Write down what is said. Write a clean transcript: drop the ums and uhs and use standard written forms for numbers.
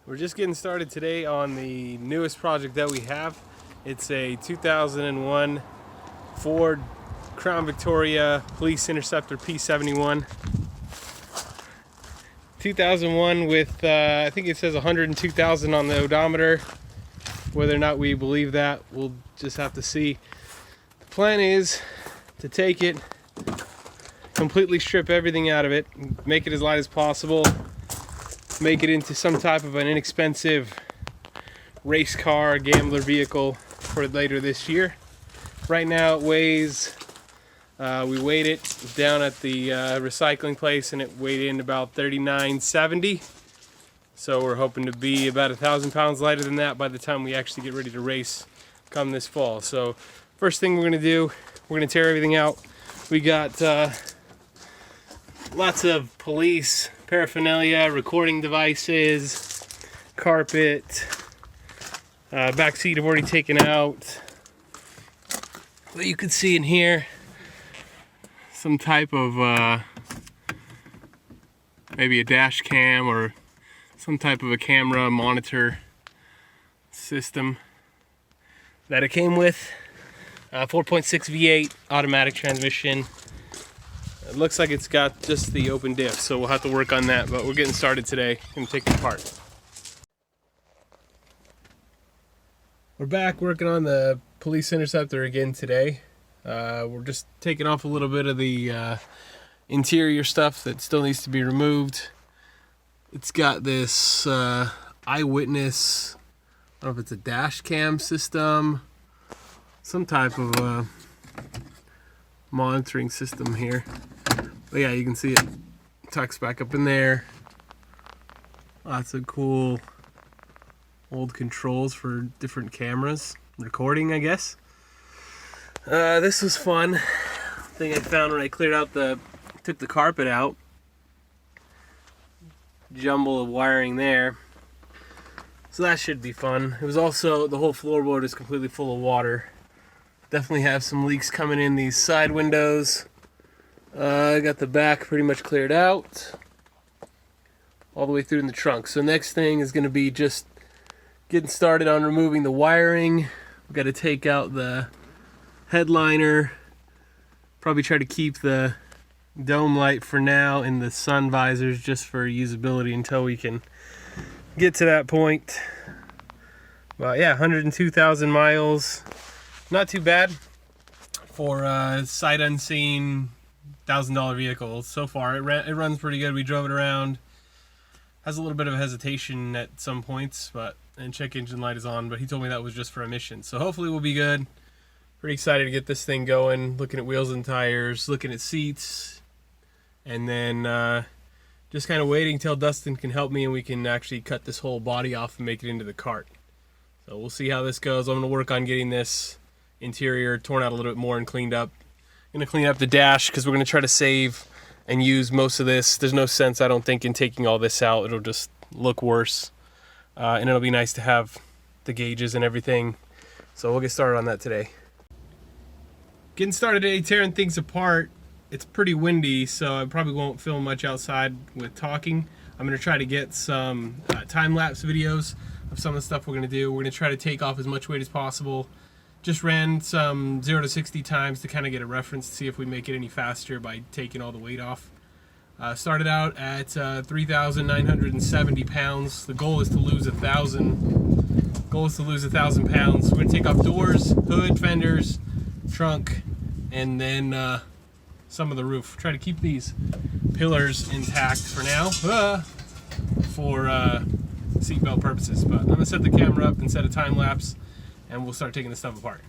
We're just getting started today on the newest project that we have. It's a 2001 Ford Crown Victoria Police Interceptor P71. 2001 with, I think it says 102,000 on the odometer. Whether or not we believe that, we'll just have to see. The plan is to take it, completely strip everything out of it, make it as light as possible, make it into some type of an inexpensive race car, gambler vehicle for later this year. Right now it weighs, we weighed it down at the recycling place and it weighed in about 3970. So we're hoping to be about 1,000 pounds lighter than that by the time we actually get ready to race come this fall. So first thing we're going to do, we're going to tear everything out. We got lots of police paraphernalia, recording devices, carpet, back seat I've already taken out. What you can see in here, some type of maybe a dash cam or some type of a camera monitor system that it came with. 4.6 V8 automatic transmission. It looks like it's got just the open diff, so we'll have to work on that, but we're getting started today and take it apart. We're back working on the Police Interceptor again today. We're just taking off a little bit of the interior stuff that still needs to be removed. It's got this eyewitness, I don't know if it's a dash cam system, some type of monitoring system here. But yeah, you can see it tucks back up in there. Lots of cool old controls for different cameras, recording, I guess. This was fun. Thing I found when I cleared out took the carpet out. Jumble of wiring there. So that should be fun. It was also, the whole floorboard is completely full of water. Definitely have some leaks coming in these side windows. I got the back pretty much cleared out. All the way through in the trunk. So next thing is going to be just getting started on removing the wiring. We've got to take out the headliner. Probably try to keep the dome light for now and the sun visors just for usability until we can get to that point. But yeah, 102,000 miles. Not too bad for a sight unseen $1,000 vehicle so far. It runs pretty good. We drove it around. Has a little bit of hesitation at some points, and check engine light is on, but he told me that was just for emissions. So hopefully we'll be good. Pretty excited to get this thing going. Looking at wheels and tires, looking at seats, and then just kind of waiting till Dustin can help me and we can actually cut this whole body off and make it into the cart. So we'll see how this goes. I'm going to work on getting this interior torn out a little bit more and cleaned up. I'm going to clean up the dash because we're going to try to save and use most of this. There's no sense, I don't think, in taking all this out. It'll just look worse. And it'll be nice to have the gauges and everything. So we'll get started on that today. Getting started today, tearing things apart. It's pretty windy, so I probably won't film much outside with talking. I'm going to try to get some time-lapse videos of some of the stuff we're going to do. We're going to try to take off as much weight as possible. Just ran some 0 to 60 times to kind of get a reference to see if we make it any faster by taking all the weight off. Started out at 3,970 pounds. The goal is to lose 1,000. Goal is to lose 1,000 pounds. We're going to take off doors, hood, fenders, trunk, and then some of the roof. Try to keep these pillars intact for now for seatbelt purposes. But I'm going to set the camera up and set a time lapse, and we'll start taking this stuff apart.